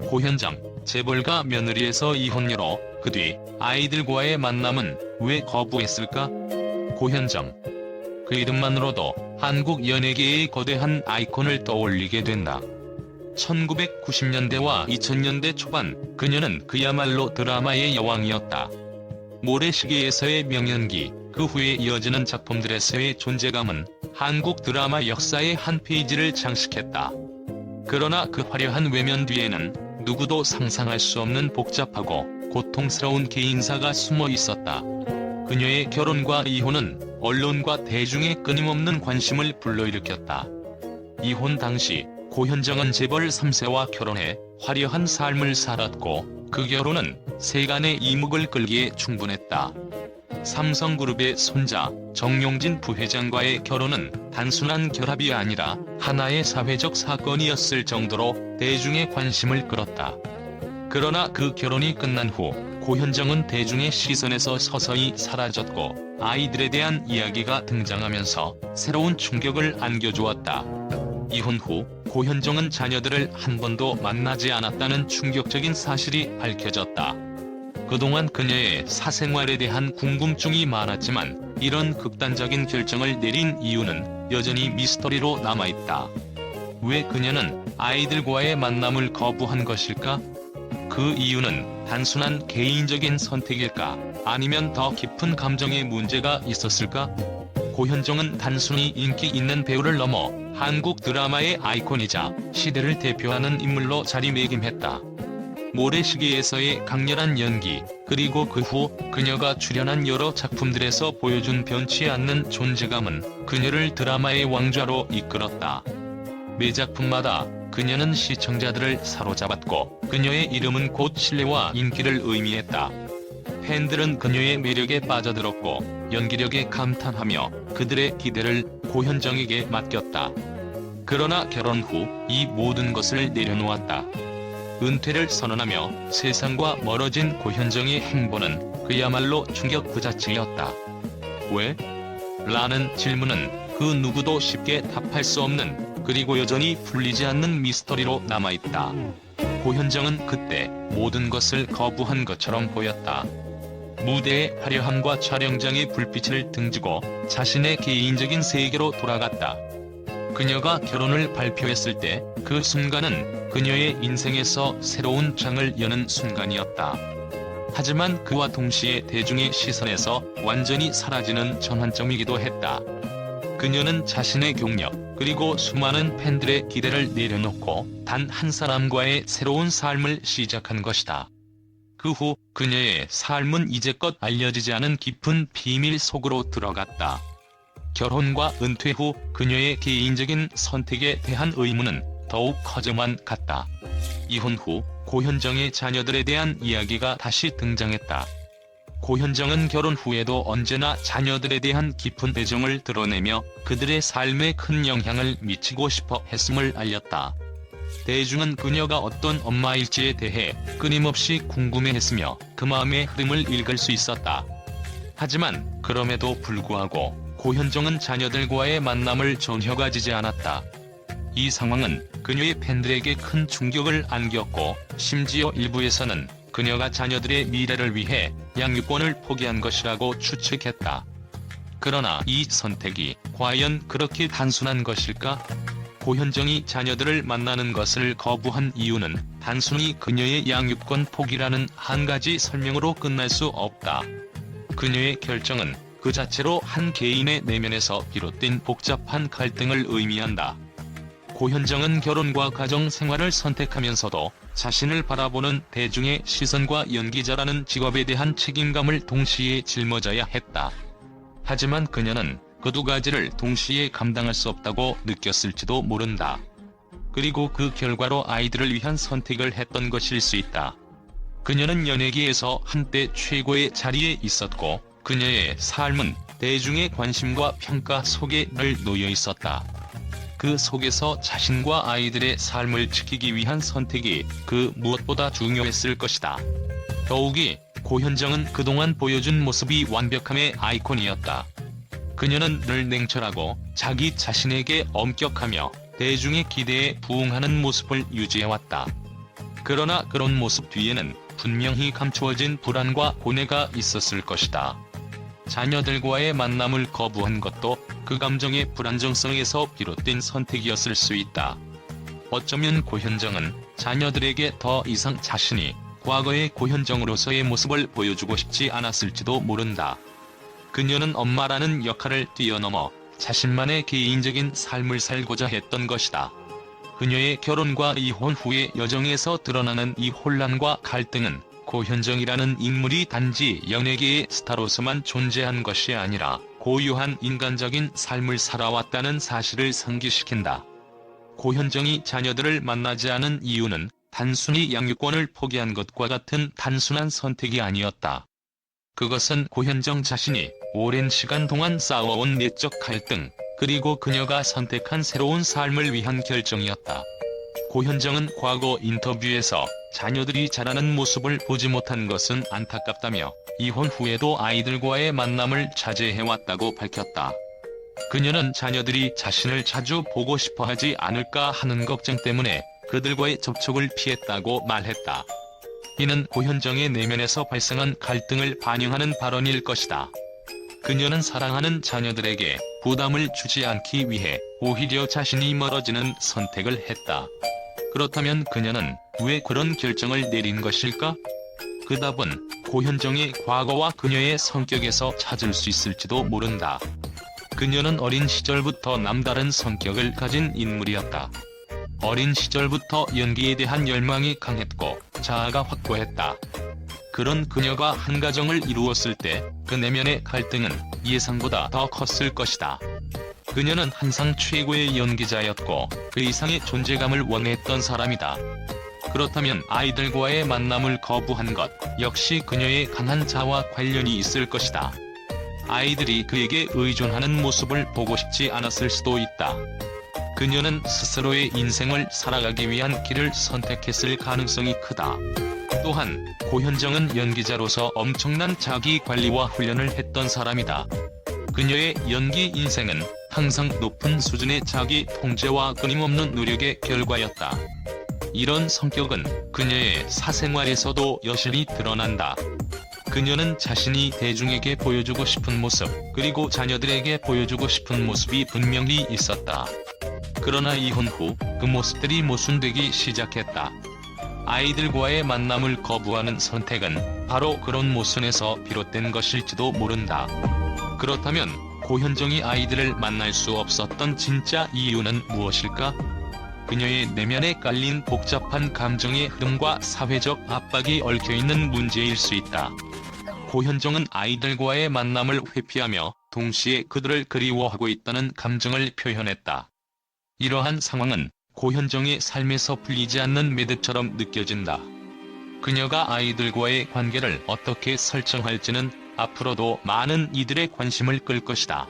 고현정, 재벌가 며느리에서 이혼녀로 그 뒤 아이들과의 만남은 왜 거부했을까? 고현정. 그 이름만으로도 한국 연예계의 거대한 아이콘을 떠올리게 된다. 1990년대와 2000년대 초반 그녀는 그야말로 드라마의 여왕이었다. 모래시계에서의 명연기, 그 후에 이어지는 작품들에서의 존재감은 한국 드라마 역사의 한 페이지를 장식했다. 그러나 그 화려한 외면 뒤에는 누구도 상상할 수 없는 복잡하고 고통스러운 개인사가 숨어 있었다. 그녀의 결혼과 이혼은 언론과 대중의 끊임없는 관심을 불러일으켰다. 이혼 당시 고현정은 재벌 3세와 결혼해 화려한 삶을 살았고 그 결혼은 세간의 이목을 끌기에 충분했다. 삼성그룹의 손자 정용진 부회장과의 결혼은 단순한 결합이 아니라 하나의 사회적 사건이었을 정도로 대중의 관심을 끌었다. 그러나 그 결혼이 끝난 후 고현정은 대중의 시선에서 서서히 사라졌고 아이들에 대한 이야기가 등장하면서 새로운 충격을 안겨주었다. 이혼 후 고현정은 자녀들을 한 번도 만나지 않았다는 충격적인 사실이 밝혀졌다. 그동안 그녀의 사생활에 대한 궁금증이 많았지만 이런 극단적인 결정을 내린 이유는 여전히 미스터리로 남아있다. 왜 그녀는 아이들과의 만남을 거부한 것일까? 그 이유는 단순한 개인적인 선택일까? 아니면 더 깊은 감정의 문제가 있었을까? 고현정은 단순히 인기 있는 배우를 넘어 한국 드라마의 아이콘이자 시대를 대표하는 인물로 자리매김했다. 모래시계에서의 강렬한 연기, 그리고 그 후 그녀가 출연한 여러 작품들에서 보여준 변치 않는 존재감은 그녀를 드라마의 왕좌로 이끌었다. 매 작품마다 그녀는 시청자들을 사로잡았고 그녀의 이름은 곧 신뢰와 인기를 의미했다. 팬들은 그녀의 매력에 빠져들었고 연기력에 감탄하며 그들의 기대를 고현정에게 맡겼다. 그러나 결혼 후 이 모든 것을 내려놓았다. 은퇴를 선언하며 세상과 멀어진 고현정의 행보는 그야말로 충격 그 자체였다. 왜? 라는 질문은 그 누구도 쉽게 답할 수 없는, 그리고 여전히 풀리지 않는 미스터리로 남아있다. 고현정은 그때 모든 것을 거부한 것처럼 보였다. 무대의 화려함과 촬영장의 불빛을 등지고 자신의 개인적인 세계로 돌아갔다. 그녀가 결혼을 발표했을 때 그 순간은 그녀의 인생에서 새로운 장을 여는 순간이었다. 하지만 그와 동시에 대중의 시선에서 완전히 사라지는 전환점이기도 했다. 그녀는 자신의 경력, 그리고 수많은 팬들의 기대를 내려놓고 단 한 사람과의 새로운 삶을 시작한 것이다. 그 후 그녀의 삶은 이제껏 알려지지 않은 깊은 비밀 속으로 들어갔다. 결혼과 은퇴 후 그녀의 개인적인 선택에 대한 의문은 더욱 커져만 갔다. 이혼 후 고현정의 자녀들에 대한 이야기가 다시 등장했다. 고현정은 결혼 후에도 언제나 자녀들에 대한 깊은 애정을 드러내며 그들의 삶에 큰 영향을 미치고 싶어 했음을 알렸다. 대중은 그녀가 어떤 엄마일지에 대해 끊임없이 궁금해했으며 그 마음의 흐름을 읽을 수 있었다. 하지만 그럼에도 불구하고 고현정은 자녀들과의 만남을 전혀 가지지 않았다. 이 상황은 그녀의 팬들에게 큰 충격을 안겼고 심지어 일부에서는 그녀가 자녀들의 미래를 위해 양육권을 포기한 것이라고 추측했다. 그러나 이 선택이 과연 그렇게 단순한 것일까? 고현정이 자녀들을 만나는 것을 거부한 이유는 단순히 그녀의 양육권 포기라는 한 가지 설명으로 끝날 수 없다. 그녀의 결정은 그 자체로 한 개인의 내면에서 비롯된 복잡한 갈등을 의미한다. 고현정은 결혼과 가정 생활을 선택하면서도 자신을 바라보는 대중의 시선과 연기자라는 직업에 대한 책임감을 동시에 짊어져야 했다. 하지만 그녀는 그 두 가지를 동시에 감당할 수 없다고 느꼈을지도 모른다. 그리고 그 결과로 아이들을 위한 선택을 했던 것일 수 있다. 그녀는 연예계에서 한때 최고의 자리에 있었고 그녀의 삶은 대중의 관심과 평가 속에 늘 놓여 있었다. 그 속에서 자신과 아이들의 삶을 지키기 위한 선택이 그 무엇보다 중요했을 것이다. 더욱이 고현정은 그동안 보여준 모습이 완벽함의 아이콘이었다. 그녀는 늘 냉철하고 자기 자신에게 엄격하며 대중의 기대에 부응하는 모습을 유지해왔다. 그러나 그런 모습 뒤에는 분명히 감추어진 불안과 고뇌가 있었을 것이다. 자녀들과의 만남을 거부한 것도 그 감정의 불안정성에서 비롯된 선택이었을 수 있다. 어쩌면 고현정은 자녀들에게 더 이상 자신이 과거의 고현정으로서의 모습을 보여주고 싶지 않았을지도 모른다. 그녀는 엄마라는 역할을 뛰어넘어 자신만의 개인적인 삶을 살고자 했던 것이다. 그녀의 결혼과 이혼 후의 여정에서 드러나는 이 혼란과 갈등은 고현정이라는 인물이 단지 연예계의 스타로서만 존재한 것이 아니라 고유한 인간적인 삶을 살아왔다는 사실을 상기시킨다. 고현정이 자녀들을 만나지 않은 이유는 단순히 양육권을 포기한 것과 같은 단순한 선택이 아니었다. 그것은 고현정 자신이 오랜 시간 동안 쌓아온 내적 갈등, 그리고 그녀가 선택한 새로운 삶을 위한 결정이었다. 고현정은 과거 인터뷰에서 자녀들이 자라는 모습을 보지 못한 것은 안타깝다며 이혼 후에도 아이들과의 만남을 자제해왔다고 밝혔다. 그녀는 자녀들이 자신을 자주 보고 싶어 하지 않을까 하는 걱정 때문에 그들과의 접촉을 피했다고 말했다. 이는 고현정의 내면에서 발생한 갈등을 반영하는 발언일 것이다. 그녀는 사랑하는 자녀들에게 부담을 주지 않기 위해 오히려 자신이 멀어지는 선택을 했다. 그렇다면 그녀는 왜 그런 결정을 내린 것일까? 그 답은 고현정의 과거와 그녀의 성격에서 찾을 수 있을지도 모른다. 그녀는 어린 시절부터 남다른 성격을 가진 인물이었다. 어린 시절부터 연기에 대한 열망이 강했고 자아가 확고했다. 그런 그녀가 한 가정을 이루었을 때 그 내면의 갈등은 예상보다 더 컸을 것이다. 그녀는 항상 최고의 연기자였고 그 이상의 존재감을 원했던 사람이다. 그렇다면 아이들과의 만남을 거부한 것 역시 그녀의 강한 자아와 관련이 있을 것이다. 아이들이 그에게 의존하는 모습을 보고 싶지 않았을 수도 있다. 그녀는 스스로의 인생을 살아가기 위한 길을 선택했을 가능성이 크다. 또한 고현정은 연기자로서 엄청난 자기관리와 훈련을 했던 사람이다. 그녀의 연기 인생은 항상 높은 수준의 자기 통제와 끊임없는 노력의 결과였다. 이런 성격은 그녀의 사생활에서도 여실히 드러난다. 그녀는 자신이 대중에게 보여주고 싶은 모습, 그리고 자녀들에게 보여주고 싶은 모습이 분명히 있었다. 그러나 이혼 후 그 모습들이 모순되기 시작했다. 아이들과의 만남을 거부하는 선택은 바로 그런 모순에서 비롯된 것일지도 모른다. 그렇다면 고현정이 아이들을 만날 수 없었던 진짜 이유는 무엇일까? 그녀의 내면에 깔린 복잡한 감정의 흐름과 사회적 압박이 얽혀있는 문제일 수 있다. 고현정은 아이들과의 만남을 회피하며 동시에 그들을 그리워하고 있다는 감정을 표현했다. 이러한 상황은 고현정의 삶에서 풀리지 않는 매듭처럼 느껴진다. 그녀가 아이들과의 관계를 어떻게 설정할지는 앞으로도 많은 이들의 관심을 끌 것이다.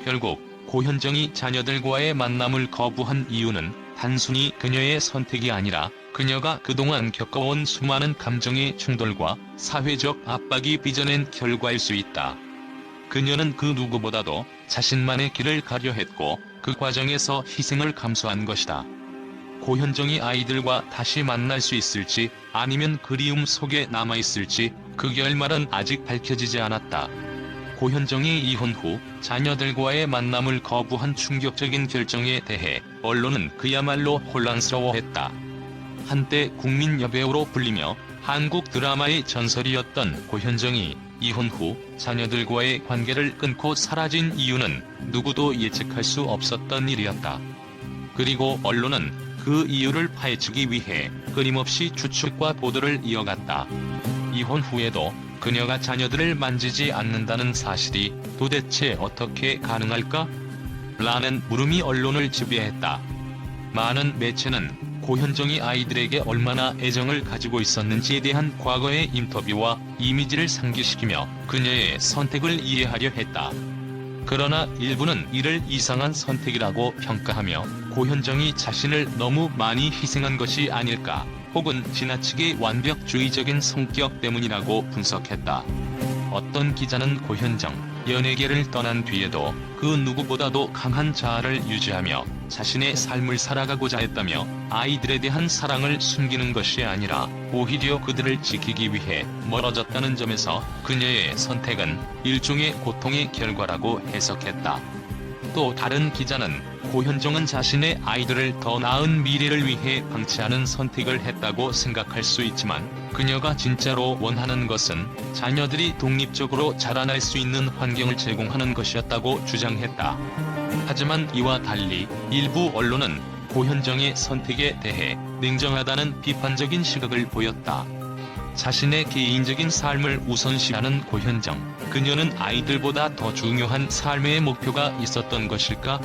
결국 고현정이 자녀들과의 만남을 거부한 이유는 단순히 그녀의 선택이 아니라 그녀가 그동안 겪어온 수많은 감정의 충돌과 사회적 압박이 빚어낸 결과일 수 있다. 그녀는 그 누구보다도 자신만의 길을 가려 했고 그 과정에서 희생을 감수한 것이다. 고현정이 아이들과 다시 만날 수 있을지 아니면 그리움 속에 남아있을지 그 결말은 아직 밝혀지지 않았다. 고현정이 이혼 후 자녀들과의 만남을 거부한 충격적인 결정에 대해 언론은 그야말로 혼란스러워했다. 한때 국민 여배우로 불리며 한국 드라마의 전설이었던 고현정이 이혼 후 자녀들과의 관계를 끊고 사라진 이유는 누구도 예측할 수 없었던 일이었다. 그리고 언론은 그 이유를 파헤치기 위해 끊임없이 추측과 보도를 이어갔다. 이혼 후에도 그녀가 자녀들을 만지지 않는다는 사실이 도대체 어떻게 가능할까? 라는 물음이 언론을 지배했다. 많은 매체는 고현정이 아이들에게 얼마나 애정을 가지고 있었는지에 대한 과거의 인터뷰와 이미지를 상기시키며 그녀의 선택을 이해하려 했다. 그러나 일부는 이를 이상한 선택이라고 평가하며 고현정이 자신을 너무 많이 희생한 것이 아닐까, 혹은 지나치게 완벽주의적인 성격 때문이라고 분석했다. 어떤 기자는 고현정 연예계를 떠난 뒤에도 그 누구보다도 강한 자아를 유지하며 자신의 삶을 살아가고자 했다며 아이들에 대한 사랑을 숨기는 것이 아니라 오히려 그들을 지키기 위해 멀어졌다는 점에서 그녀의 선택은 일종의 고통의 결과라고 해석했다. 또 다른 기자는 고현정은 자신의 아이들을 더 나은 미래를 위해 방치하는 선택을 했다고 생각할 수 있지만 그녀가 진짜로 원하는 것은 자녀들이 독립적으로 자라날 수 있는 환경을 제공하는 것이었다고 주장했다. 하지만 이와 달리 일부 언론은 고현정의 선택에 대해 냉정하다는 비판적인 시각을 보였다. 자신의 개인적인 삶을 우선시하는 고현정, 그녀는 아이들보다 더 중요한 삶의 목표가 있었던 것일까?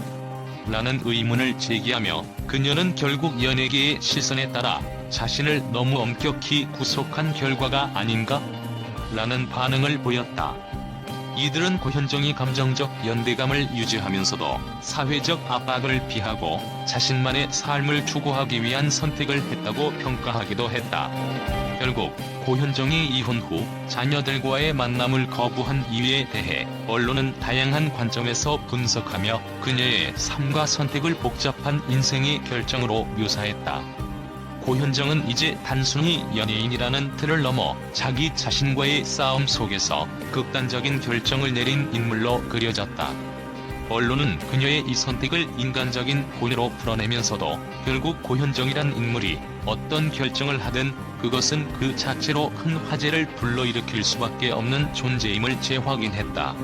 라는 의문을 제기하며 그녀는 결국 연예계의 시선에 따라 자신을 너무 엄격히 구속한 결과가 아닌가? 라는 반응을 보였다. 이들은 고현정이 감정적 연대감을 유지하면서도 사회적 압박을 피하고 자신만의 삶을 추구하기 위한 선택을 했다고 평가하기도 했다. 결국 고현정이 이혼 후 자녀들과의 만남을 거부한 이유에 대해 언론은 다양한 관점에서 분석하며 그녀의 삶과 선택을 복잡한 인생의 결정으로 묘사했다. 고현정은 이제 단순히 연예인이라는 틀을 넘어 자기 자신과의 싸움 속에서 극단적인 결정을 내린 인물로 그려졌다. 언론은 그녀의 이 선택을 인간적인 고뇌로 풀어내면서도 결국 고현정이란 인물이 어떤 결정을 하든 그것은 그 자체로 큰 화제를 불러일으킬 수밖에 없는 존재임을 재확인했다.